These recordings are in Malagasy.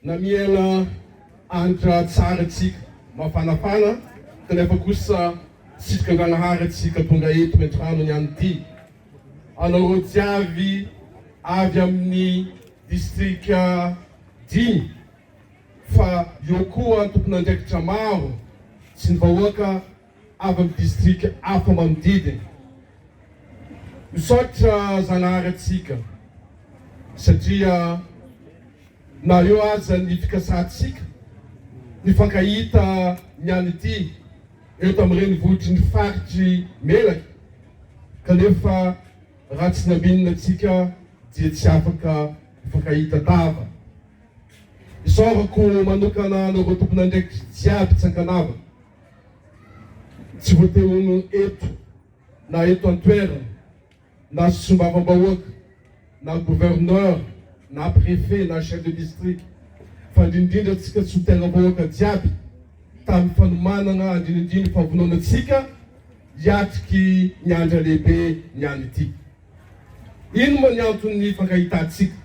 na miaina andra tsara atsika mafanafana kanefa kosa sitrika an-Dragnahary atsika tonga eto Maintirano niany ity. Anareo jiavy avy amin'ny distrika 10 fa eo koa tompon'andraikitra maro sy ny vahoaka avy amin'ny distrika hafa manodidina. Misaotra Zanahary atsika satria na eo aza ny fikasantsika ny fankahita niany ity eto amin'ireny vohitry ny faritry melaky kanefa raha tsy naminina atsika dia tsy afaka fankahita tava. Isaorako manokana anareo tompon'andraikitra jiaby Tsankanava tsy voatehono eto na eto an-toerana na sombava-bahoaka na gouverneur na préfet na chef de district fa indrindra atsika tsy ho tena vahoaka jiaby tamin'ny fanomanana indrindra favonona atsika hiatriky ny andra lehibe niany ity. Ino moa ny antony fankahitantsika?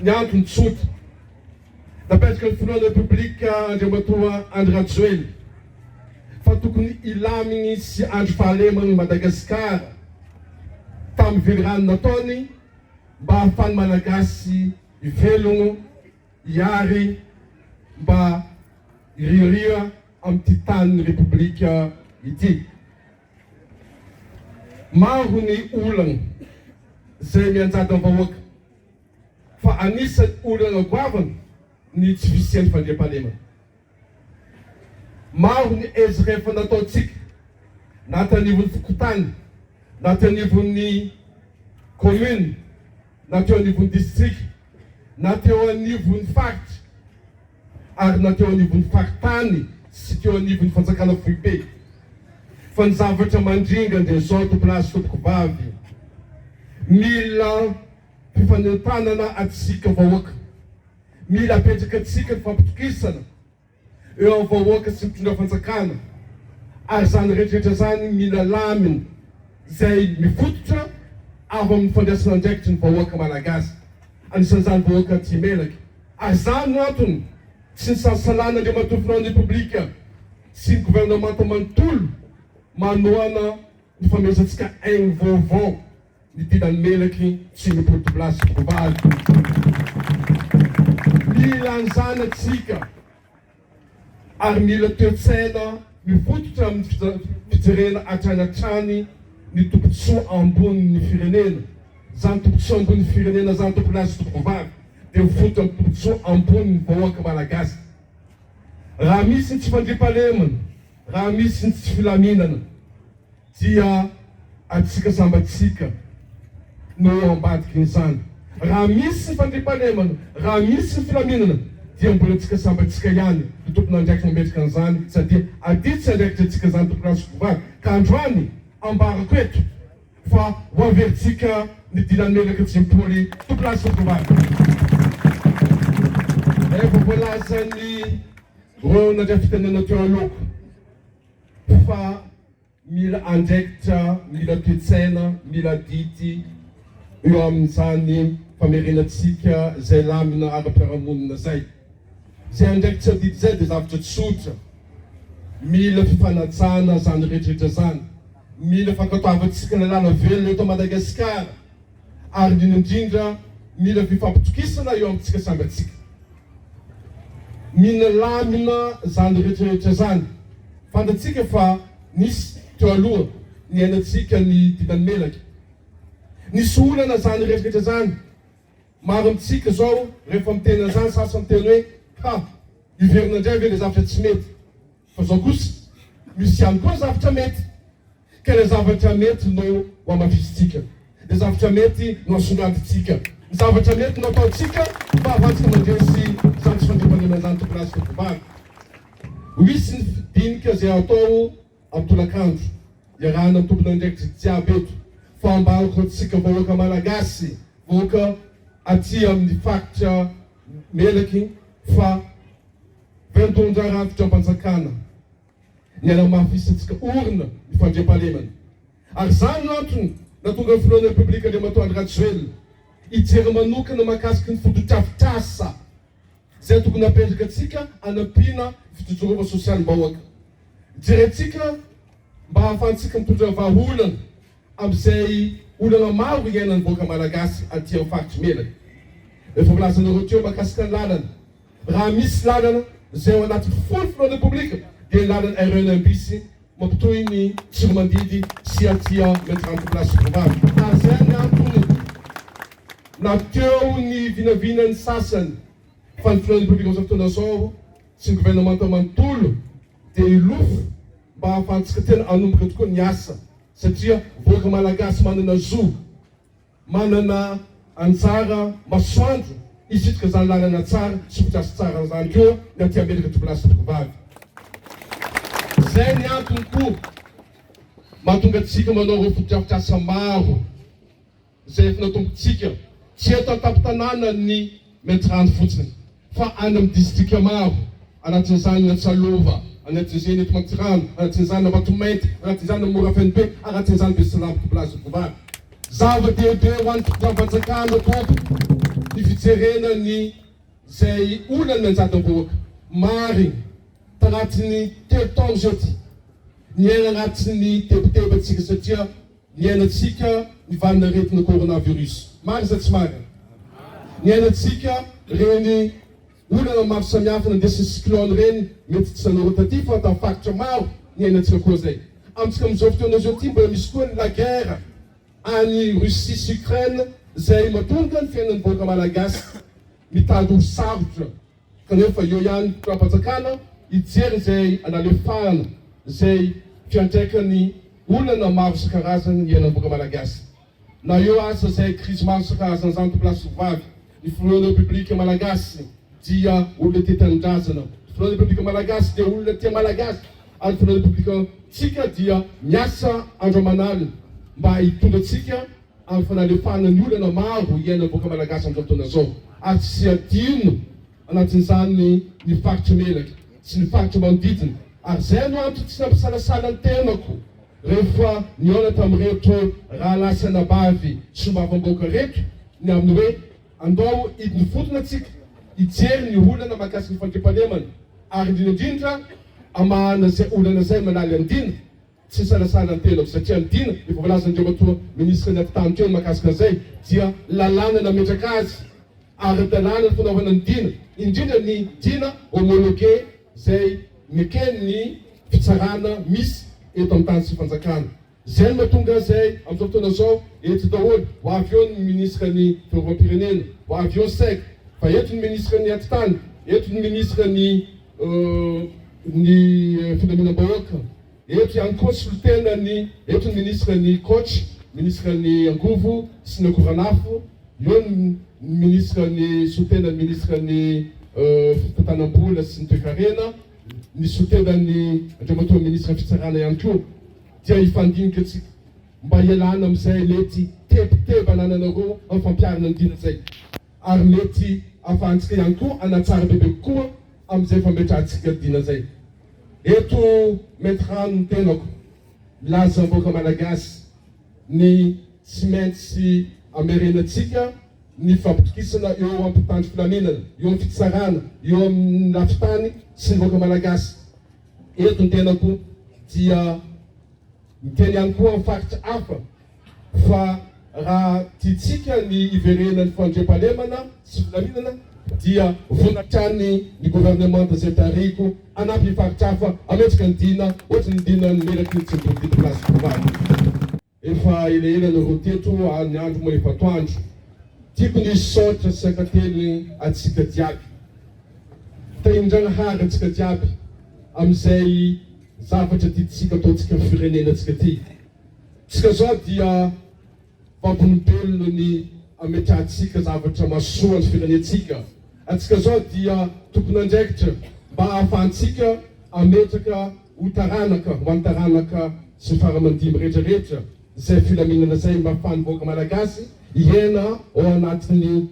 Ny antony tsotra. Napetraka ny filohan'ny Repoblika Andriamatoa Andry Rajoelina fa tokony ilaminy sy andro fahalemany Madagasikara tamin'ny velirano nataony mba ahafahany malagasy ivelogno hiary mba iriria amin'ity tanin'ny Repoblika ity. Maro ny olana zay mianjady amin'ny vahoaka fa anisany olana goavana ny tsy fisian'ny fandriam-pahalemana. Maro ny ezy rehefa nataontsika na tanivon'ny fokotany na tanivon'ny commune na teo anivon'ny district na teo anivon'ny faritra ary na teo anivon'ny faritany sy teo anivon'ny fanjakana foibe fa ny zavatra mandringa dia zao tomponazy tompoko vavy mila fifanentanana atsika vahoaka, mila apetraka atsika ny fampitokisana eo amin'ny vahoaka sy mitondra fanjakana ary zany rehetrarehetra zany mila lamina zay mifototra avy amin'ny fandraisana andraikitry ny vahoaka malagasy. Anisan'izany vahoaka ty melaky ary zany antony tsy ny sasalana Andriamatoa Fidinan'ny Repoblika sy ny governemanta manontolo manoana ny famezatsika aigny vaovao ny Fidinan'ny melaky sy ny portoblasy kovaly. Mila an'izany atsika ary mila toe-tsaina mifototra amin'ny fijerena hatrany ny tombotsoa ambonin'ny firenena. Zany tombotsoa ambonin'ny firenena zany tomponazy tompokovavy dia mifototra amin'ny tombotsoa ambonin'ny vahoaka malagasy. Raha misy ny tsy fandriam-pahalemana, raha misy ny tsy filaminana dia atsika sambatsika no ambadiky n'izany. Raha misy ny fandriam-pahalemana, raha misy ny filaminana dia mbola atsika sambatsika ihany ny tompon'andraikitra mametraka an'izany satria aditsy andraikitra atsika zany tomponazy kovavy ka androany ambarako eto fa ho averintsika ny Fidinan'ny melaky Jimpoly tomponazy kovavy. Efa voalazany reo nandray fitenena teo aloko fa mila andraikitra, mila toe-tsaina, mila dity eo amin'izany famerenatsika zay lamina ara-piarahamonina zay. Zay andraikitra dity zay dia zavatra tsotra. Mila fifanatsana zany rehetrarehetra zany. Mila fankatoavatsika ny lala velona eto Madagasikara ary indrindra mila fifampitokisana eo amintsika samby atsika. Mila lamina zany rehetrarehetra zany. Fantatsika fa nisy teo aloha ny ainatsika ny Fidinan'ny melaky. Nisy olana zany rehetrarehetra zany. Maro amintsika zao rehefa mitena zany sasany teny hoe ha iverina indray ve le zavatra tsy mety. Fa zao kosa misy ihany koa zavatra mety. Ka le zavatra mety no ho amafisitsika. Le zavatra mety no asongaditsika. Ny zavatra mety no ataotsika mba avantsika mandresy zany tsy fandriam-pahalemana zany tomponazy kovavy. Misy ny fidinika zay atao amin'ny tolakandro iarahana tompon'andraikitra jiaby eto fa ambarako atsika vahoaka malagasy, vahoaka aty amin'ny faritra melaky fa vendondra rafitra am-panjakana ny ala-mahafisatsika orina ny fandriam-pahalemana. Ary zany antony natonga ny filohan'ny Repoblika Andriamatoa Andry Rajoelina hijery manokana mahakasiky ny foto-drafitrasa zay tokony apetrakatsika anampina fitotsorova sosialim-bahoaka. Jerentsika mba hahafahantsika mitondra vahaolana amin'izay olana maro iainan'ny vahoaka malagasy aty amin'ny faritry Melaka. Efa volazanareo teo mahakasika ny lalana. Raha misy lalana zay ao anaty folofilon'ny Repoblika dia ny lalana RNMBC mampitohy ny Tsiromandidy sy atia Maintirano place Vavy. Ary zay ny antony nateo ny vinavinan'ny sasany fa ny filon'ny Repoblika amin'izao fotoana zao sy ny governemanta manontolo dia ilofo mba hahafahantsika tena hanomboka tokoa ny asa satria vahoaka malagasy manana zo, manana anjara masoandro isitrika zany lalana tsara sy fotrasy tsara zany koa ny aty Melaka to place Vavy. Zay ny antony koa mahatonga antsika manao ireo fotodrafitrasa maro zay efa natombontsika tsy eto an-tampon-tanàna ny Maintirano fotsiny fa any amin'ny distrika maro, anatin'izany na Tsalova, anatin'izany eto Maintirano, anatin'izany na Vatomaiky, anatin'izany na Morafenbe, anatin'izany Besalamo to place Vavy. Zava-dehibe ho an'ny fitondravan-jakana tompoko ny fijerena ny zay olana mianjady vahoaka marigny tanatiny 3 taona zao ty niaina anatiny tebotebotsika satria niainatsika nivalina aretina coronavirus. Marigny sa tsy marigny? Niainatsika reny olana maro samihafa nandesiny cyclone reny mety tsy nanoro taty fa tamin'ny faritra maro niainatsika koa zay. Amintsika amin'izao fotoana zao ty mbola misy koa ny la guerre any Russie sy Ukraine zay mahatonga ny fiainan'ny vahoaka malagasy mitady ho sarotra kanefa eo ihany fitondram-panjakana hijery zay analefahana zay fiantraikany olana maro isan-karazany iainan'ny vahoaka malagasy. Na eo asa zay crise maro isan-karazany zany to place Vavy, ny filohan'ny Repoblika malagasy dia olona tia tanindrazana, ny filohan'ny Repoblika malagasy dia olona tia malagasy, ary filohan'ny Repoblika tsika dia miasa andro aman'alina mba hitondra atsika amin'ny fanalefahana ny olana maro iainan'ny vahoaka malagasy amin'izao fotoana zao. Ary tsy adino anatin'izany ny faritry Melaka sy ny faritry manodidina. Ary zay no antony tsy nampisalasala ny tenako rehefa niona tamin'ireto raha lasa nabavy sy mbavam-bahoaka reto ny amin'ny hoe andao idiny fotona atsika hijery ny olana mahakasiky ny fandriampahalemana ary indrindra amahana zay olana zay manaly andina tsy salasala ny tenako satria ny dina efa volazan'ireo matoa ministra ny aty-tany teo mahakasika an'izay dia lalàna nametraka azy ary dalàna ny fanaovana ny dina indrindra ny dina homologué zay mekeny ny fitsarana misy eto amin'ny tany sy fanjakana. Zay no mahatonga zay amin'izao fotoana zao eto daholo ho avy eo ny ministra ny fiarovam-pirenena, ho avy eo SEC, fa eto ny ministra ny aty-tany, eto ny ministra ny filaminam-bahoaka, eto ihany koa solotena ny eto ny ministra ny coach, ministra ny angovo sy ny akoranafo, eo ny ministra ny solotena ny ministra ny fitantanam-bola sy ny toe-karena, ny solotena ny andriamatoa ministra fitsarana ihany koa. Dia hifandinika atsika mba hialana amin'izay mety tebotebo anananareo amin'ny fampiarana ny dina zay, ary mety ahafahantsika ihany koa anatsara bebe kokoa amin'izay fametrahantsika dina zay. Eto Maintirano ny tenako milaza ny vahoaka malagasy ny tsy maintsy amerenatsika ny fampitokisana eo amin'ny tany filaminana, eo amin'ny fitsarana, eo amin'ny lafitany sy ny vahoaka malagasy. Eto ny tenako dia miteny ihany koa amin'ny faritra hafa fa raha tiatsika ny iverenan'ny fandriampahalemana sy filaminana dia vonatrany ny governemanta zay tariko anampy ny faritra hafa ametraka ny dina ohatry ny dina ny Melaka ny Tsiromandidy place Vavy. Efa elaela nareo teto ny andro moa efa atoandro, tiako ny saotra sy sakately atsika jiaby, tahindragnahary atsika jiaby amin'izay zavatra tiatsika ataotsika amin'ny firenenantsika ty. Tsika zao dia vampolombelona ny ametrahantsika zavatra masoa ny firenentsika. Atsika zao dia tokony andraikitra mba ahafahantsika ametraka ho taranaka, ho an'ny taranaka sy ny faramandimy rehetrarehetra zay filaminana zay mba ahafahan'ny vahoaka malagasy hiaina ao anatin'ny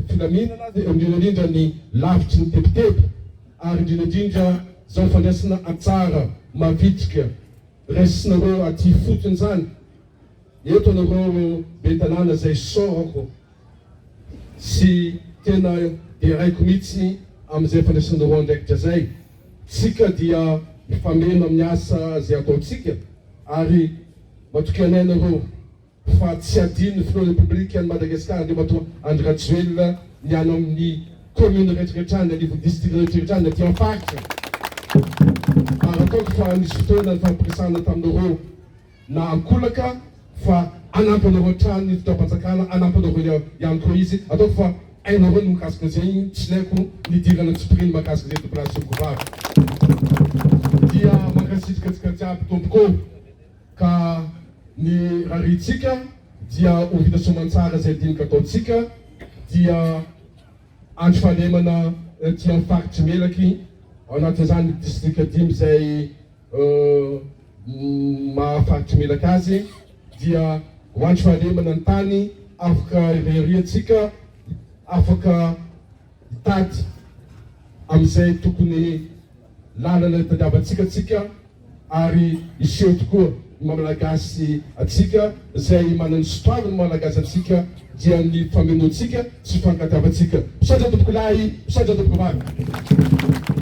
filaminana indrindrandrindra ny lavitry ny tebotebo, ary indrindrandrindra zao fandraisana antsara mavitrika raisinareo aty fotony zany. Eto anareo be tanàna zay sorako sy tena dia raiko mihitsy amin'izay fandraisanareo andraikitra zay. Tsika dia mifameno amin'ny asa zay ataontsika ary matoky anay nareo fa tsy adino filoha republika any Madagasikara dia matoa Andry Rajoelina niano amin'ny commune rehetrarehetrany na niveau district rehetrarehetrany na tia faritra. Ary ataoko fa nisy fotoana ny fampiresana taminareo na ankolaka fa anampanareo trano ny fitaovam-panjakana, anampanareo ihany koa izy. Ataoko fa ainareo no mikasika zay, tsy laiko nidirana tsipiriny makasika zay population govavy. Dia mankasitrika tsika jiaby tompoko ka ny raharitsika dia ho vita soamantsara zay dinika ataontsika dia andro fahalemana tia amin'ny faritry Melaky ao anatin'izany district 5 zay mahafaritry Melaky azy dia ho andro fahalemana ny tany afaka irehariatsika, afaka hitady amin'izay tokony lalana itadiavantsika tsika ary iseho tokoa mamalagasy atsika zay manana sotoavana malagasy atsika dia ny famenoantsika sy fankatiavantsika. Misaotra tompoko lahy, misaotra tompoko vavy.